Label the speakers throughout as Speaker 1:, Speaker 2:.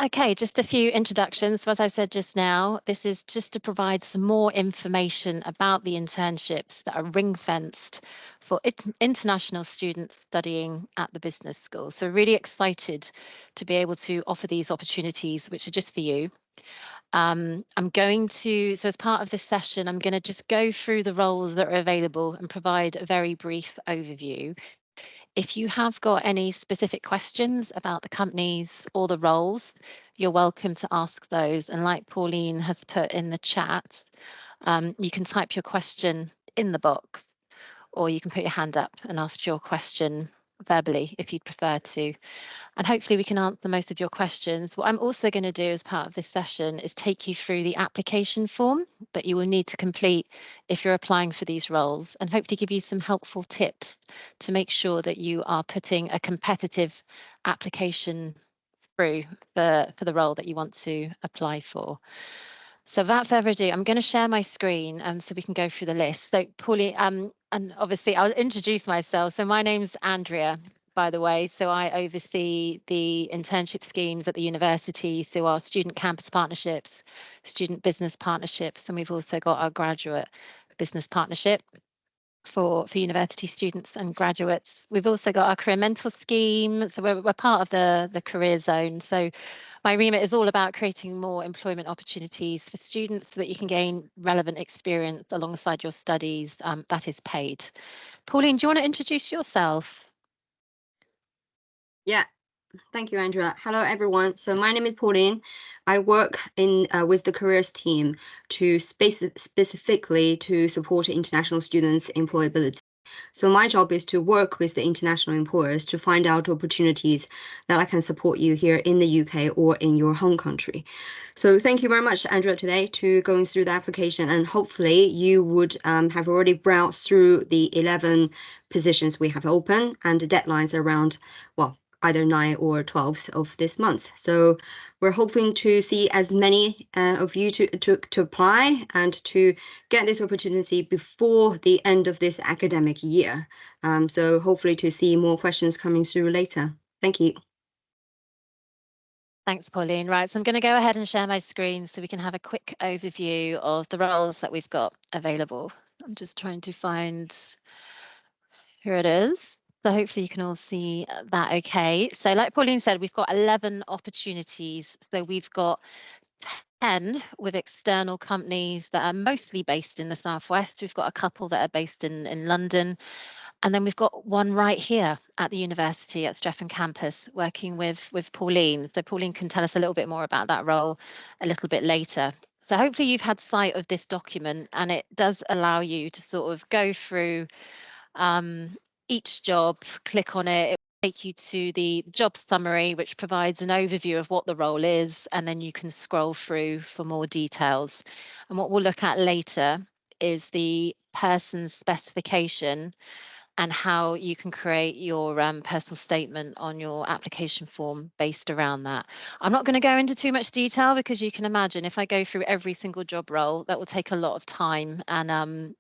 Speaker 1: Okay, just a few introductions. So as I said just now, this is just to provide some more information about the internships that are ring-fenced for international students studying at the business school. So really excited to be able to offer these opportunities, which are just for you. I'm going to, so as part of this session, I'm going to just go through the roles that are available and provide a very brief overview. If you have got any specific questions about the companies or the roles, you're welcome to ask those. And like Pauline has put in the chat, you can type your question in the box, or you can put your hand up and ask your question verbally if you'd prefer to. And hopefully we can answer most of your questions. What I'm also going to do as part of this session is take you through the application form that you will need to complete if you're applying for these roles, and hopefully give you some helpful tips to make sure that you are putting a competitive application through for the role that you want to apply for. So without further ado, I'm going to share my screen so we can go through the list. So Pauline, and obviously I'll introduce myself. So my name's Andrea, by the way. So I oversee the internship schemes at the university through our student campus partnerships, student business partnerships, and we've also got our graduate business partnership for university students and graduates. We've also got our career mentor scheme. So we're part of the career zone. So my remit is all about creating more employment opportunities for students so that you can gain relevant experience alongside your studies that is paid. Pauline, do you want to introduce yourself?
Speaker 2: Yeah, thank you, Andrea. Hello, everyone. So my name is Pauline. I work in with the careers team to specifically to support international students' employability. So my job is to work with the international employers to find out opportunities that I can support you here in the UK or in your home country. So thank you very much, Andrea, today to going through the application, and hopefully you would have already browsed through the 11 positions we have open, and the deadlines around, well, either 9 or 12th of this month. So we're hoping to see as many of you to apply and to get this opportunity before the end of this academic year. So hopefully to see more questions coming through later. Thank you.
Speaker 1: Thanks, Pauline. Right, so I'm going to go ahead and share my screen so we can have a quick overview of the roles that we've got available. I'm just trying to find, here it is. So hopefully you can all see that okay. So like Pauline said, we've got 11 opportunities. So we've got 10 with external companies that are mostly based in the Southwest. We've got a couple that are based in London. And then we've got one right here at the university at Streatham campus working with Pauline. So Pauline can tell us a little bit more about that role a little bit later. So hopefully you've had sight of this document, and it does allow you to sort of go through each job, click on it. It will take you to the job summary, which provides an overview of what the role is, and then you can scroll through for more details. And what we'll look at later is the person's specification and how you can create your personal statement on your application form based around that. I'm not going to go into too much detail because you can imagine if I go through every single job role, that will take a lot of time. And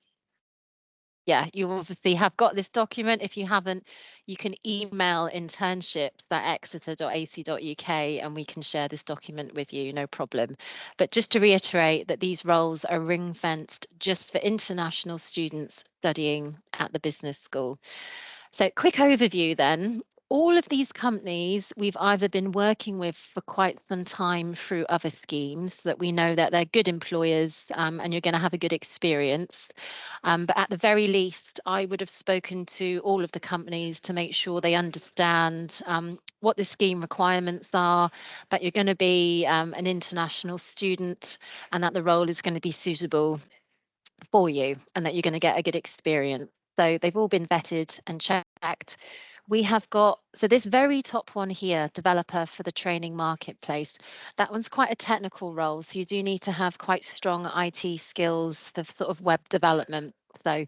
Speaker 1: yeah, you obviously have got this document. If you haven't, you can email internships@exeter.ac.uk and we can share this document with you, no problem. But just to reiterate that these roles are ring-fenced just for international students studying at the business school. So quick overview then. All of these companies we've either been working with for quite some time through other schemes that we know that they're good employers and you're going to have a good experience. But at the very least, I would have spoken to all of the companies to make sure they understand what the scheme requirements are, that you're going to be an international student and that the role is going to be suitable for you and that you're going to get a good experience. So they've all been vetted and checked. We have got, so this very top one here, developer for the training marketplace, that one's quite a technical role. So you do need to have quite strong IT skills for sort of web development. So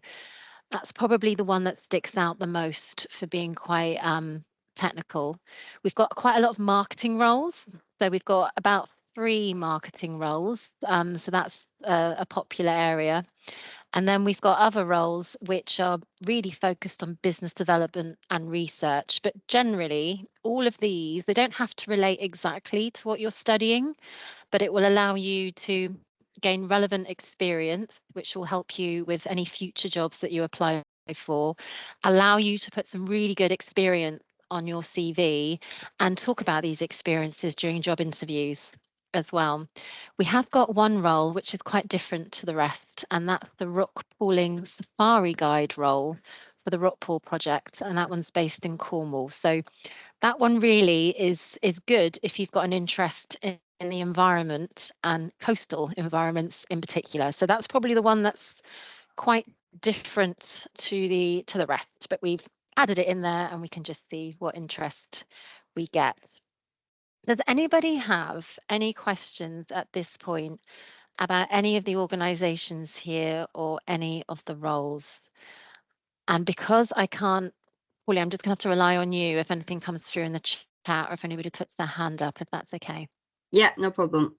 Speaker 1: that's probably the one that sticks out the most for being quite technical. We've got quite a lot of marketing roles. So we've got about free marketing roles. So that's a popular area. And then we've got other roles which are really focused on business development and research. But generally, all of these, they don't have to relate exactly to what you're studying, but it will allow you to gain relevant experience, which will help you with any future jobs that you apply for, allow you to put some really good experience on your CV and talk about these experiences during job interviews as well. We have got one role which is quite different to the rest, and that's the rock pooling safari guide role for the rock pool project, and that one's based in Cornwall. So that one really is good if you've got an interest in the environment and coastal environments in particular. So that's probably the one that's quite different to the rest, but we've added it in there and we can just see what interest we get. Does anybody have any questions at this point about any of the organizations here or any of the roles? And because I can't, Paulie, I'm just going to have to rely on you if anything comes through in the chat or if anybody puts their hand up, if that's okay.
Speaker 2: Yeah, no problem.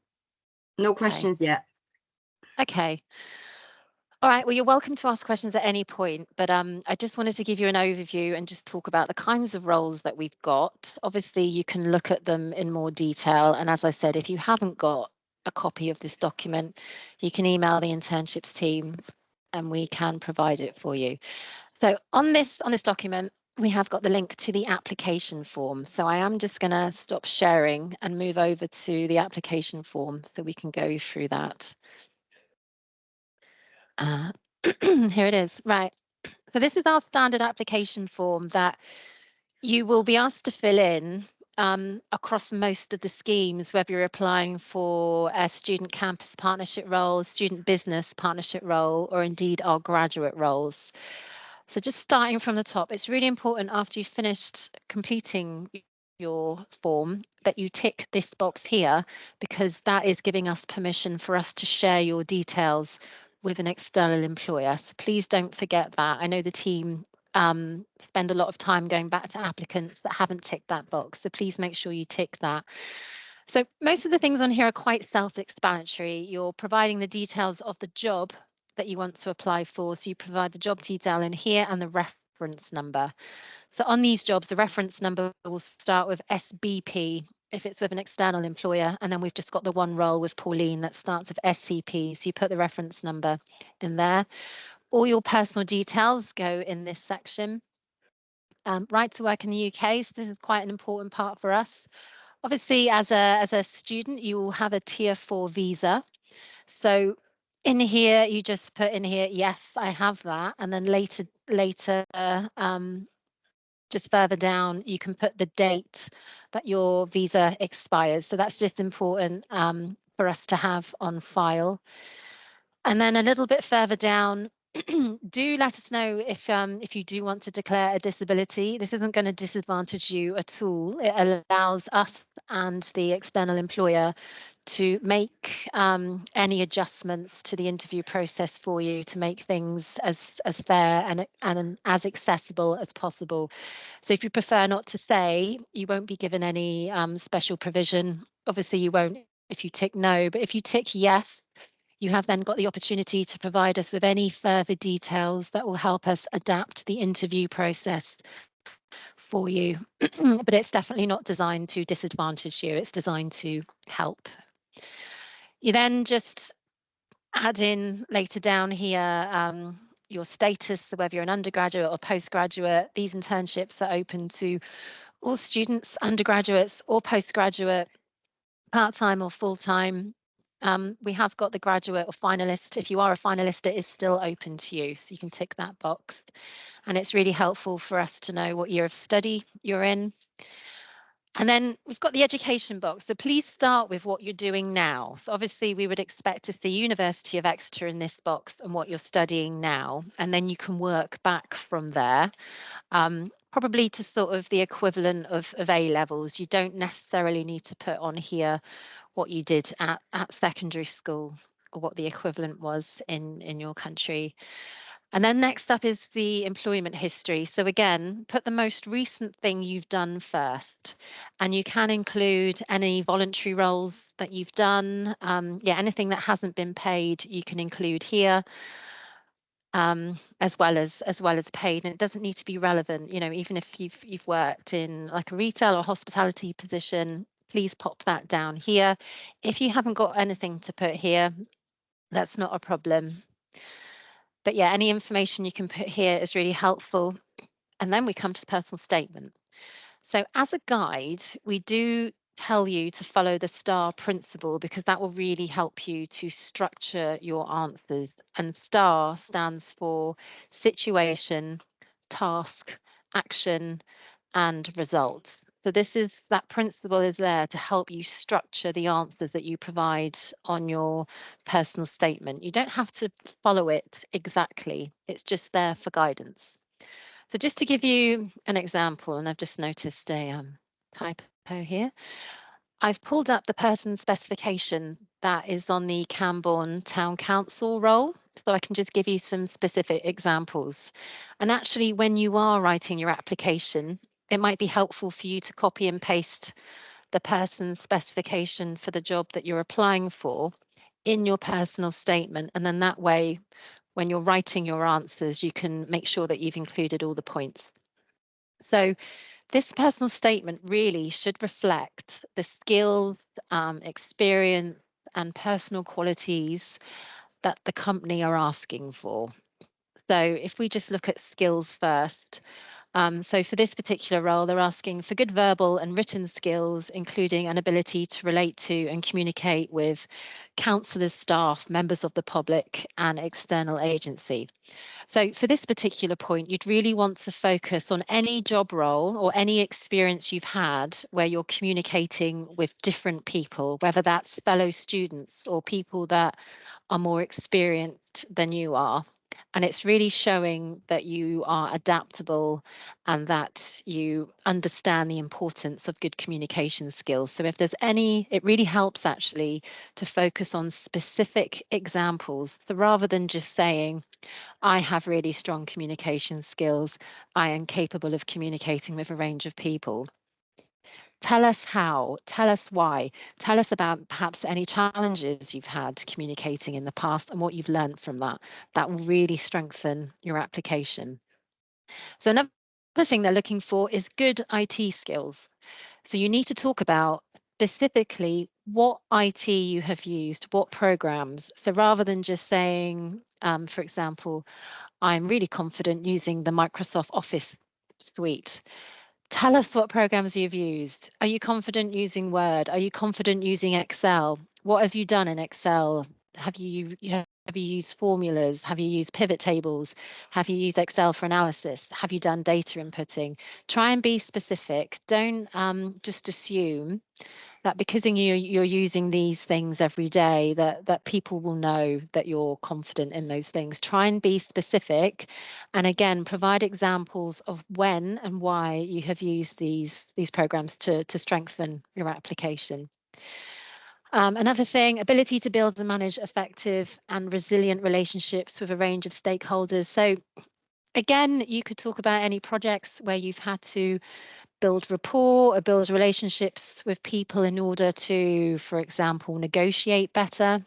Speaker 2: No
Speaker 1: Okay.
Speaker 2: questions yet.
Speaker 1: Okay. All right. Well, you're welcome to ask questions at any point, but I just wanted to give you an overview and just talk about the kinds of roles that we've got. Obviously, you can look at them in more detail. And as I said, if you haven't got a copy of this document, you can email the internships team and we can provide it for you. So on this document, we have got the link to the application form. So I am just going to stop sharing and move over to the application form so we can go through that. Here it is. Right. So this is our standard application form that you will be asked to fill in across most of the schemes, whether you're applying for a student campus partnership role, student business partnership role, or indeed our graduate roles. So just starting from the top, it's really important after you've finished completing your form that you tick this box here, because that is giving us permission for us to share your details with an external employer. So please don't forget that. I know the team spend a lot of time going back to applicants that haven't ticked that box. So please make sure you tick that. So most of the things on here are quite self-explanatory. You're providing the details of the job that you want to apply for. So you provide the job detail in here and the reference number. So on these jobs, the reference number will start with SBP if it's with an external employer. And then we've just got the one role with Pauline that starts with SCP. So you put the reference number in there. All your personal details go in this section. Right to work in the UK. So this is quite an important part for us. Obviously, as a student, you will have a Tier 4 visa. So in here, you just put in here, yes, I have that. And then later, just further down, you can put the date that your visa expires. So that's just important for us to have on file. And then a little bit further down, do let us know if you do want to declare a disability. This isn't going to disadvantage you at all. It allows us and the external employer to make any adjustments to the interview process for you to make things as fair and as accessible as possible. So if you prefer not to say, you won't be given any special provision. Obviously, you won't if you tick no, but if you tick yes, you have then got the opportunity to provide us with any further details that will help us adapt the interview process for you. But it's definitely not designed to disadvantage you. It's designed to help. You then just add in later down here your status, so whether you're an undergraduate or postgraduate. These internships are open to all students, undergraduates or postgraduate, part-time or full-time. We have got the graduate or finalist. If you are a finalist, it is still open to you, so you can tick that box. And it's really helpful for us to know what year of study you're in. And then we've got the education box. So please start with what you're doing now. So obviously we would expect to see University of Exeter in this box and what you're studying now. And then you can work back from there, probably to sort of the equivalent of A levels. You don't necessarily need to put on here what you did at secondary school or what the equivalent was in your country. And then next up is the employment history. So again, put the most recent thing you've done first. And you can include any voluntary roles that you've done. Yeah, anything that hasn't been paid, you can include here, as well as paid. And it doesn't need to be relevant. Even if you've worked in like a retail or hospitality position, please pop that down here. If you haven't got anything to put here, that's not a problem. But yeah, any information you can put here is really helpful. And then we come to the personal statement. So as a guide, we do tell you to follow the STAR principle because that will really help you to structure your answers. And STAR stands for situation, task, action, and results. So that principle is there to help you structure the answers that you provide on your personal statement. You don't have to follow it exactly. It's just there for guidance. So just to give you an example, and I've just noticed a typo here. I've pulled up the person specification that is on the Camborne Town Council role, so I can just give you some specific examples. And actually, when you are writing your application, it might be helpful for you to copy and paste the person's specification for the job that you're applying for in your personal statement. And then that way, when you're writing your answers, you can make sure that you've included all the points. So this personal statement really should reflect the skills, experience, and personal qualities that the company are asking for. So if we just look at skills first, so for this particular role, they're asking for good verbal and written skills, including an ability to relate to and communicate with counsellors, staff, members of the public, and external agency. So for this particular point, you'd really want to focus on any job role or any experience you've had where you're communicating with different people, whether that's fellow students or people that are more experienced than you are. And it's really showing that you are adaptable and that you understand the importance of good communication skills. So if there's any, it really helps actually to focus on specific examples. So rather than just saying, I have really strong communication skills, I am capable of communicating with a range of people. Tell us how, tell us why, tell us about perhaps any challenges you've had communicating in the past and what you've learned from that. That will really strengthen your application. So another thing they're looking for is good IT skills. So you need to talk about specifically what IT you have used, what programs. So rather than just saying, for example, I'm really confident using the Microsoft Office suite. Tell us what programs you've used. Are you confident using Word? Are you confident using Excel? What have you done in Excel? Have you used formulas? Have you used pivot tables? Have you used Excel for analysis? Have you done data inputting? Try and be specific. Don't just assume that because you're using these things every day, that people will know that you're confident in those things. Try and be specific, and again, provide examples of when and why you have used these programs to strengthen your application. Another thing, ability to build and manage effective and resilient relationships with a range of stakeholders. So again, you could talk about any projects where you've had to build rapport or build relationships with people in order to, for example, negotiate better.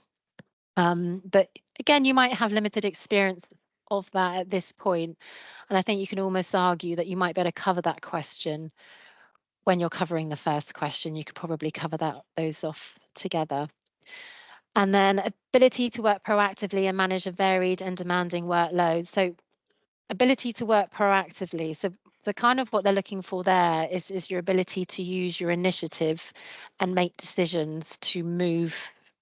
Speaker 1: But again, you might have limited experience of that at this point, and I think you can almost argue that you might better cover that question when you're covering the first question. You could probably cover those off together. And then ability to work proactively and manage a varied and demanding workload. So ability to work proactively. So the kind of what they're looking for there is your ability to use your initiative and make decisions to move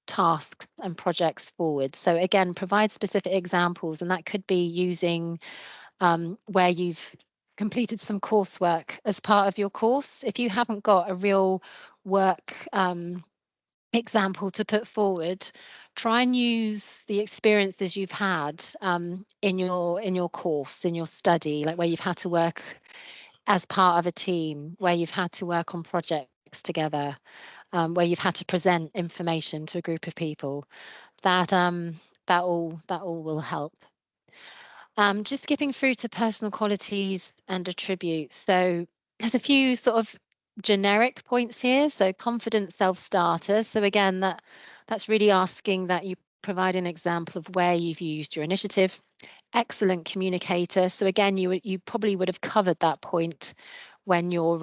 Speaker 1: tasks and projects forward. So again, provide specific examples, and that could be using where you've completed some coursework as part of your course. If you haven't got a real work example to put forward, try and use the experiences you've had in your course, in your study, like where you've had to work as part of a team, where you've had to work on projects together, where you've had to present information to a group of people. That all will help. Just skipping through to personal qualities and attributes. So there's a few sort of generic points here. So confident self-starter. So again, that's really asking that you provide an example of where you've used your initiative. Excellent communicator. So again, you probably would have covered that point when you're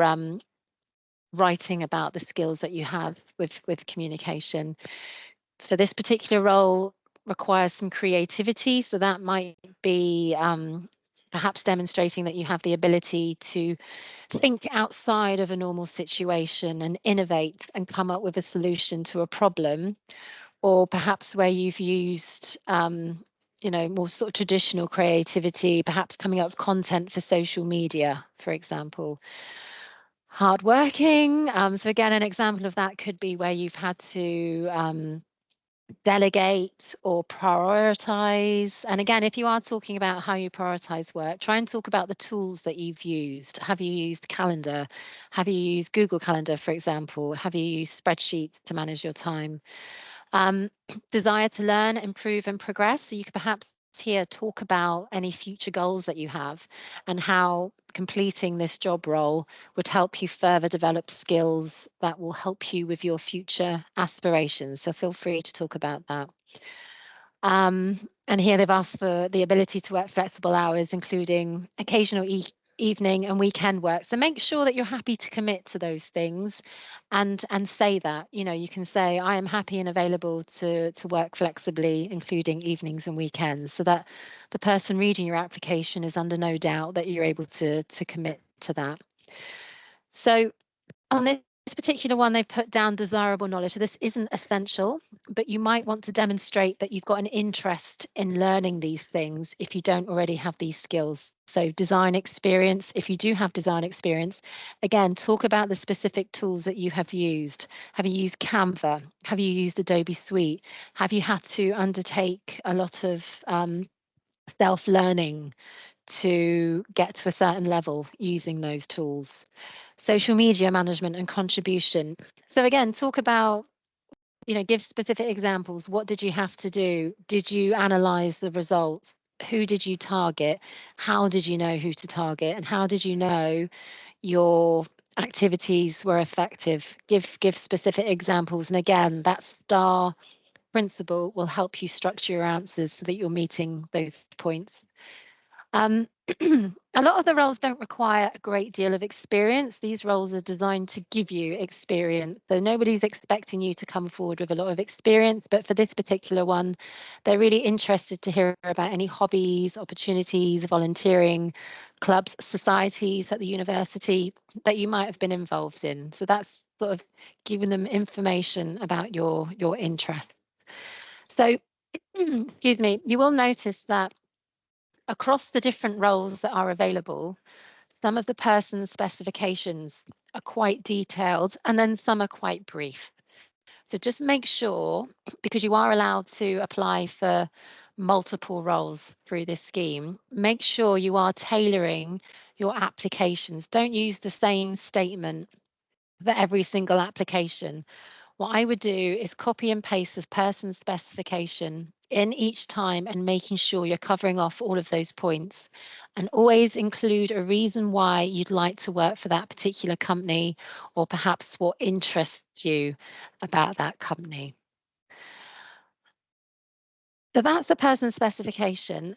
Speaker 1: writing about the skills that you have with communication. So this particular role requires some creativity. So that might be perhaps demonstrating that you have the ability to think outside of a normal situation and innovate and come up with a solution to a problem, or perhaps where you've used more sort of traditional creativity, perhaps coming up with content for social media, for example. Hardworking. So again, an example of that could be where you've had to delegate or prioritize. And again, if you are talking about how you prioritize work, try and talk about the tools that you've used. Have you used calendar? Have you used Google Calendar, for example? Have you used spreadsheets to manage your time? Desire to learn, improve, and progress. So you could perhaps here talk about any future goals that you have and how completing this job role would help you further develop skills that will help you with your future aspirations. So feel free to talk about that. And here they've asked for the ability to work flexible hours, including occasional evening and weekend work. So make sure that you're happy to commit to those things and say that. You can say, I am happy and available to work flexibly, including evenings and weekends, so that the person reading your application is under no doubt that you're able to commit to that. So on this particular one, they've put down desirable knowledge. So this isn't essential, but you might want to demonstrate that you've got an interest in learning these things if you don't already have these skills. So design experience, if you do have design experience, again, talk about the specific tools that you have used. Have you used Canva? Have you used Adobe Suite? Have you had to undertake a lot of self-learning to get to a certain level using those tools? Social media management and contribution. So again, talk about, give specific examples. What did you have to do? Did you analyze the results? Who did you target? How did you know who to target? And how did you know your activities were effective? Give specific examples. And again, that STAR principle will help you structure your answers so that you're meeting those points. A lot of the roles don't require a great deal of experience. These roles are designed to give you experience. So nobody's expecting you to come forward with a lot of experience, but for this particular one, they're really interested to hear about any hobbies, opportunities, volunteering, clubs, societies at the university that you might have been involved in. So that's sort of giving them information about your interest. So, excuse me, you will notice that across the different roles that are available, some of the person's specifications are quite detailed and then some are quite brief. So just make sure, because you are allowed to apply for multiple roles through this scheme, make sure you are tailoring your applications. Don't use the same statement for every single application. What I would do is copy and paste this person's specification in each time and making sure you're covering off all of those points, and always include a reason why you'd like to work for that particular company, or perhaps what interests you about that company. So that's the person specification.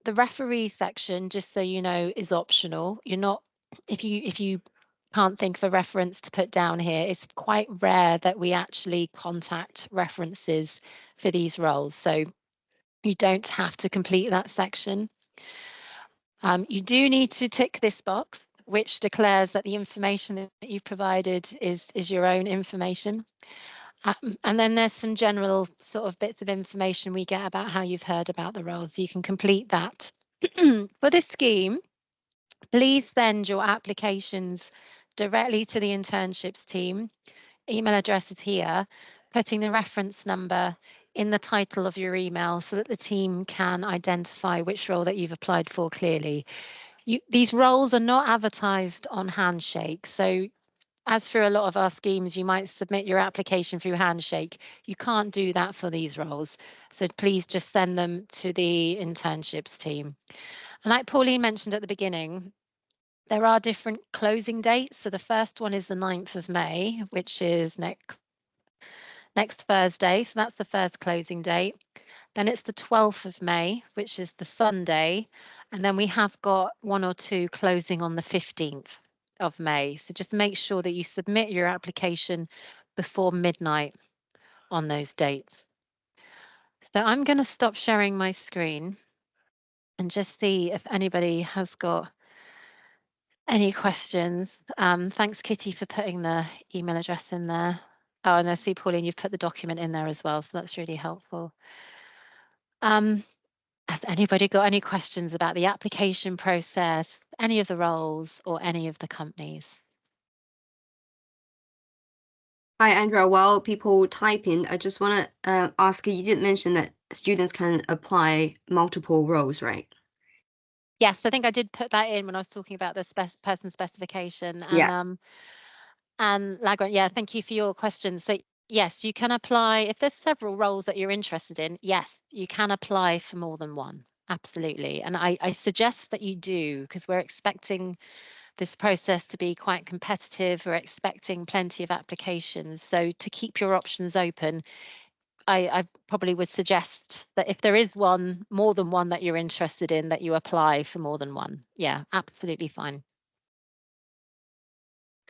Speaker 1: The referee section, just so you know, is optional. You're not, if you can't think of a reference to put down here, it's quite rare that we actually contact references for these roles. So you don't have to complete that section. You do need to tick this box, which declares that the information that you've provided is your own information. And then there's some general sort of bits of information we get about how you've heard about the role, so you can complete that. For this scheme, please send your applications directly to the internships team. Email address is here, putting the reference number in the title of your email so that the team can identify which role that you've applied for clearly. These roles are not advertised on Handshake, so as for a lot of our schemes, you might submit your application through Handshake. You can't do that for these roles. So please just send them to the internships team. And like Pauline mentioned at the beginning, there are different closing dates. So the first one is the 9th of May, which is next Thursday. So that's the first closing date. Then it's the 12th of May, which is the Sunday. And then we have got one or two closing on the 15th of May. So just make sure that you submit your application before midnight on those dates. So I'm going to stop sharing my screen and just see if anybody has got any questions. Thanks, Kitty, for putting the email address in there. Oh, and I see, Pauline, you've put the document in there as well, so that's really helpful. Has anybody got any questions about the application process, any of the roles, or any of the companies?
Speaker 2: Hi, Andrea. While people type in, I just want to ask you did mention that students can apply multiple roles, right?
Speaker 1: Yes, I think I did put that in when I was talking about the person specification.
Speaker 2: Yeah.
Speaker 1: And Lagrant, yeah, thank you for your question. So yes, you can apply if there's several roles that you're interested in. Yes, you can apply for more than one. Absolutely. And I suggest that you do, because we're expecting this process to be quite competitive. We're expecting plenty of applications. So to keep your options open, I probably would suggest that if there is one, more than one that you're interested in, that you apply for more than one. Yeah, absolutely fine.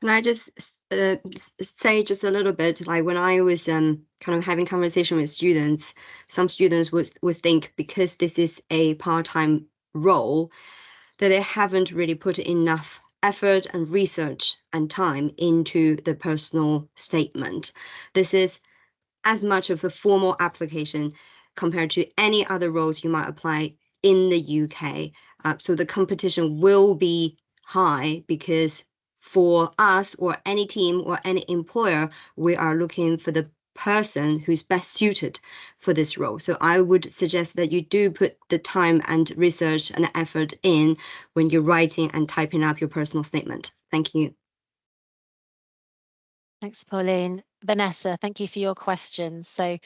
Speaker 2: Can I just say just a little bit, like when I was kind of having conversation with students, some students would think because this is a part-time role, that they haven't really put enough effort and research and time into the personal statement. This is as much of a formal application compared to any other roles you might apply in the UK. So the competition will be high because for us or any team or any employer, we are looking for the person who's best suited for this role. So I would suggest that you do put the time and research and effort in when you're writing and typing up your personal statement. Thank you.
Speaker 1: Thanks, Pauline. Vanessa, thank you for your question. So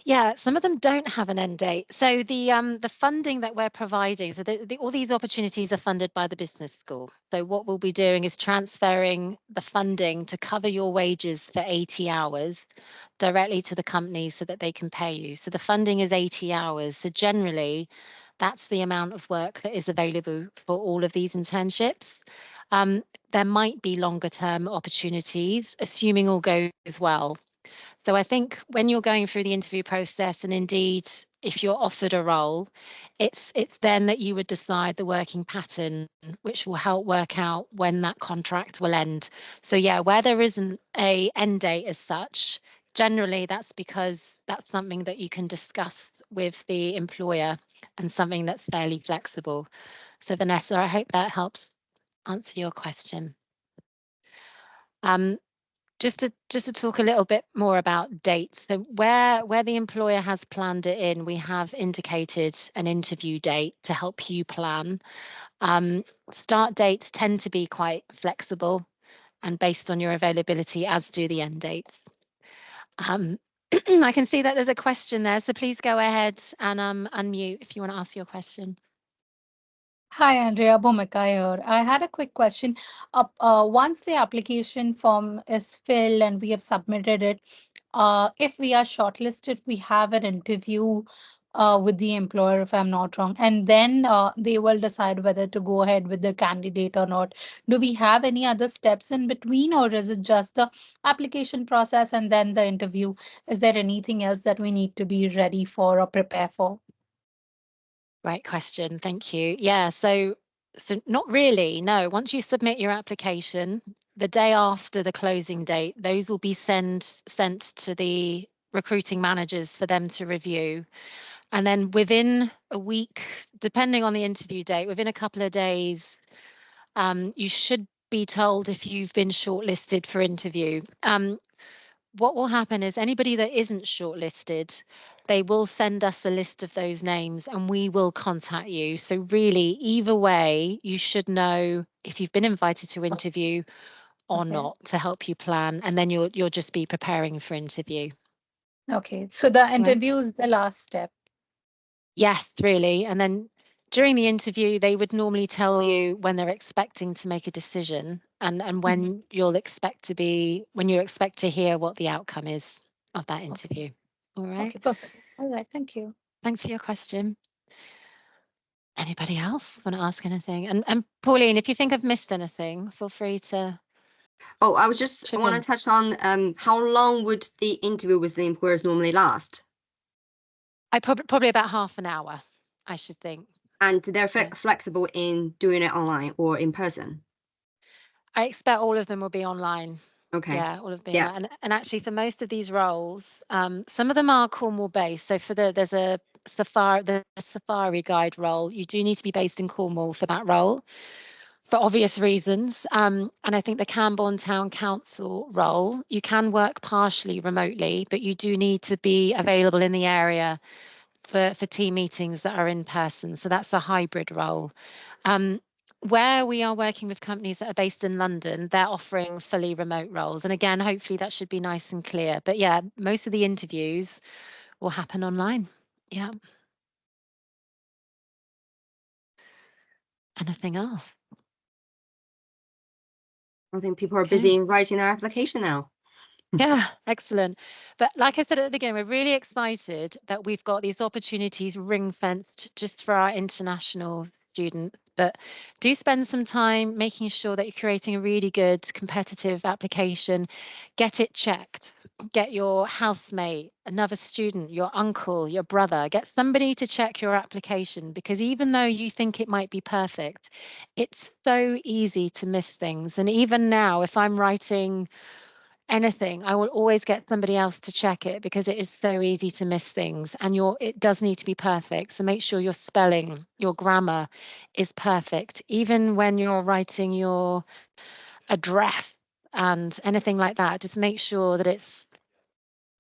Speaker 1: yeah, some of them don't have an end date. So the funding that we're providing, so all these opportunities are funded by the business school. So what we'll be doing is transferring the funding to cover your wages for 80 hours directly to the company so that they can pay you. So the funding is 80 hours. So generally, that's the amount of work that is available for all of these internships. There might be longer term opportunities, assuming all goes well. So I think when you're going through the interview process, and indeed if you're offered a role, it's then that you would decide the working pattern, which will help work out when that contract will end. So yeah, where there isn't a end date as such, generally that's because that's something that you can discuss with the employer and something that's fairly flexible. So Vanessa, I hope that helps answer your question. Um, just to talk a little bit more about dates. So where the employer has planned it in, we have indicated an interview date to help you plan. Start dates tend to be quite flexible and based on your availability, as do the end dates. I can see that there's a question there, so please go ahead and unmute if you want to ask your question.
Speaker 3: Hi, Andrea. Bhumika here. I had a quick question. Once the application form is filled and we have submitted it, if we are shortlisted, we have an interview with the employer, if I'm not wrong, and then they will decide whether to go ahead with the candidate or not. Do we have any other steps in between, or is it just the application process and then the interview? Is there anything else that we need to be ready for or prepare for?
Speaker 1: Great question. Thank you. Yeah, so not really. No, once you submit your application, the day after the closing date, those will be sent to the recruiting managers for them to review. And then within a week, depending on the interview date, within a couple of days, you should be told if you've been shortlisted for interview. What will happen is anybody that isn't shortlisted, they will send us a list of those names and we will contact you. So really, either way, you should know if you've been invited to interview or
Speaker 3: Okay.
Speaker 1: not to help you plan, and then you'll just be preparing for interview.
Speaker 3: Okay. So the
Speaker 1: Right?
Speaker 3: interview is the last step.
Speaker 1: Yes, really. And then during the interview, they would normally tell you when they're expecting to make a decision and
Speaker 3: Mhm.
Speaker 1: when you'll expect to be, when you expect to hear what the outcome is of that
Speaker 3: Okay.
Speaker 1: interview. All right.
Speaker 3: Okay. Perfect. All right. Thank you.
Speaker 1: Thanks for your question. Anybody else want to ask anything? And Pauline, if you think I've missed anything, feel free to
Speaker 2: Oh, I
Speaker 1: chip
Speaker 2: want to
Speaker 1: in.
Speaker 2: touch on how long would the interview with the employers normally last?
Speaker 1: I probably about half an hour, I should think.
Speaker 2: And they're
Speaker 1: Yeah.
Speaker 2: flexible in doing it online or in person.
Speaker 1: I expect all of them will be online.
Speaker 2: Okay.
Speaker 1: Yeah, all of them
Speaker 2: Yeah.
Speaker 1: online. And actually, for most of these roles, some of them are Cornwall based. So there's a safari guide role. You do need to be based in Cornwall for that role, for obvious reasons. And I think the Camborne Town Council role, you can work partially remotely, but you do need to be available in the area for team meetings that are in person. So that's a hybrid role. Um, where we are working with companies that are based in London, they're offering fully remote roles. And again, hopefully that should be nice and clear. But yeah, most of the interviews will happen online. Yeah. Anything else?
Speaker 2: I think people are
Speaker 1: Okay.
Speaker 2: busy in writing their application now.
Speaker 1: Yeah, excellent. But like I said at the beginning, we're really excited that we've got these opportunities ring fenced just for our international students. But do spend some time making sure that you're creating a really good competitive application. Get it checked. Get your housemate, another student, your uncle, your brother, get somebody to check your application, because even though you think it might be perfect, it's so easy to miss things. And even now, if I'm writing anything, I will always get somebody else to check it, because it is so easy to miss things, and it does need to be perfect. So make sure your spelling, your grammar is perfect. Even when you're writing your address and anything like that, just make sure that it's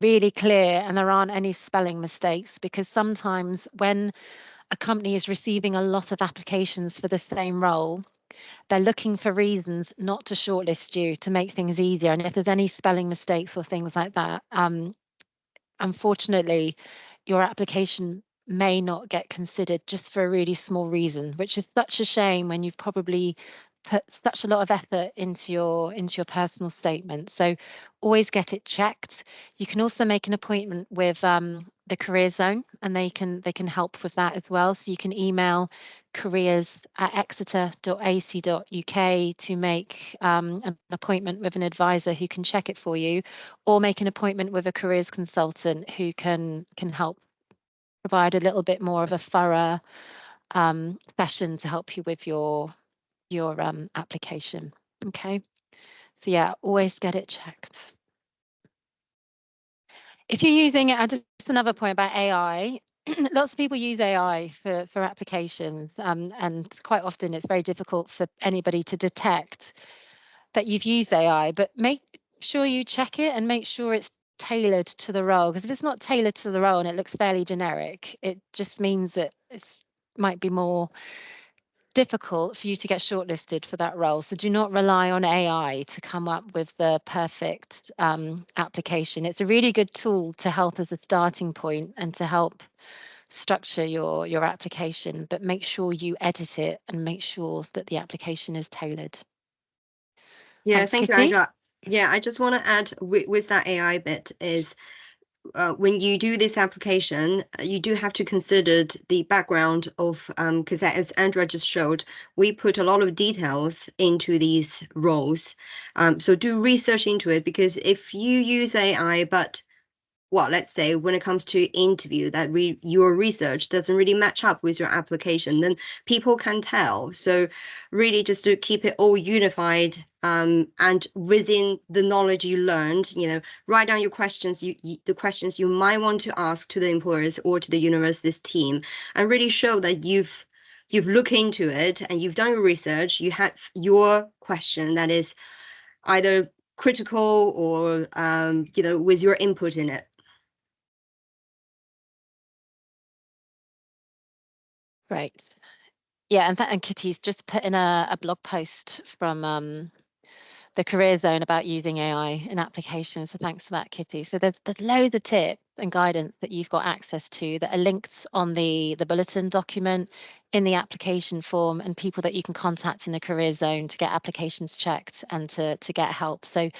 Speaker 1: really clear and there aren't any spelling mistakes, because sometimes when a company is receiving a lot of applications for the same role, they're looking for reasons not to shortlist you to make things easier. And if there's any spelling mistakes or things like that, unfortunately, your application may not get considered just for a really small reason, which is such a shame when you've probably put such a lot of effort into your personal statement. So always get it checked. You can also make an appointment with the career zone, and they can help with that as well. So you can email careers@exeter.ac.uk to make an appointment with an advisor who can check it for you, or make an appointment with a careers consultant who can help provide a little bit more of a thorough session to help you with your application. Okay, so yeah, always get it checked. If you're using it, and just another point about AI, lots of people use AI for applications, and quite often it's very difficult for anybody to detect that you've used AI, but make sure you check it and make sure it's tailored to the role. Because if it's not tailored to the role and it looks fairly generic, it just means that it's might be more difficult for you to get shortlisted for that role. So do not rely on AI to come up with the perfect application. It's a really good tool to help as a starting point and to help structure your application, but make sure you edit it and make sure that the application is tailored.
Speaker 2: Yeah,
Speaker 1: Thanks,
Speaker 2: thank you,
Speaker 1: Kitty.
Speaker 2: Andrea. Yeah, I just want to add with that AI bit is when you do this application, you do have to consider the background of, because as Andrea just showed, we put a lot of details into these roles. So do research into it, because if you use AI, but well, let's say when it comes to interview that your research doesn't really match up with your application, then people can tell. So really just to keep it all unified, and within the knowledge you learned, write down your questions, the questions you might want to ask to the employers or to the university's team, and really show that you've looked into it and you've done your research, you have your question that is either critical or with your input in it.
Speaker 1: Great. Yeah, and Kitty's just put in a blog post from the career zone about using AI in applications. So thanks for that, Kitty. So there's loads of tips and guidance that you've got access to that are linked on the bulletin document, in the application form, and people that you can contact in the career zone to get applications checked and to get help. So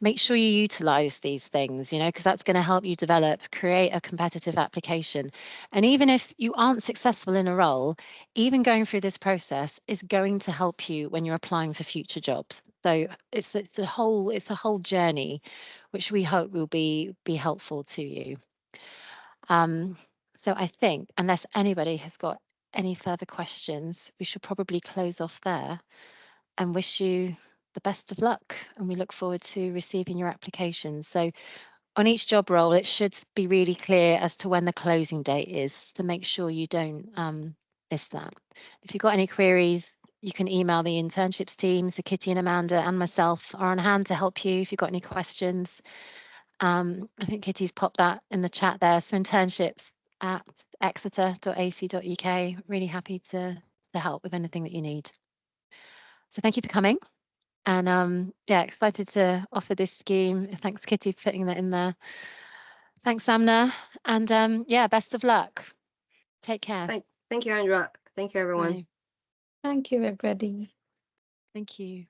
Speaker 1: make sure you utilize these things, because that's going to help you develop, create a competitive application. And even if you aren't successful in a role, even going through this process is going to help you when you're applying for future jobs. So it's a whole journey, which we hope will be helpful to you. So I think, unless anybody has got any further questions, we should probably close off there and wish you the best of luck. And we look forward to receiving your applications. So on each job role, it should be really clear as to when the closing date is, to make sure you don't miss that. If you've got any queries, you can email the internships team. So Kitty and Amanda and myself are on hand to help you if you've got any questions. I think Kitty's popped that in the chat there. So internships@exeter.ac.uk. Really happy to help with anything that you need. So thank you for coming. And yeah, excited to offer this scheme. Thanks, Kitty, for putting that in there. Thanks, Amna. And yeah, best of luck. Take care.
Speaker 2: Thank you, Andrea. Thank you, everyone.
Speaker 1: Bye.
Speaker 3: Thank you, everybody.
Speaker 1: Thank you.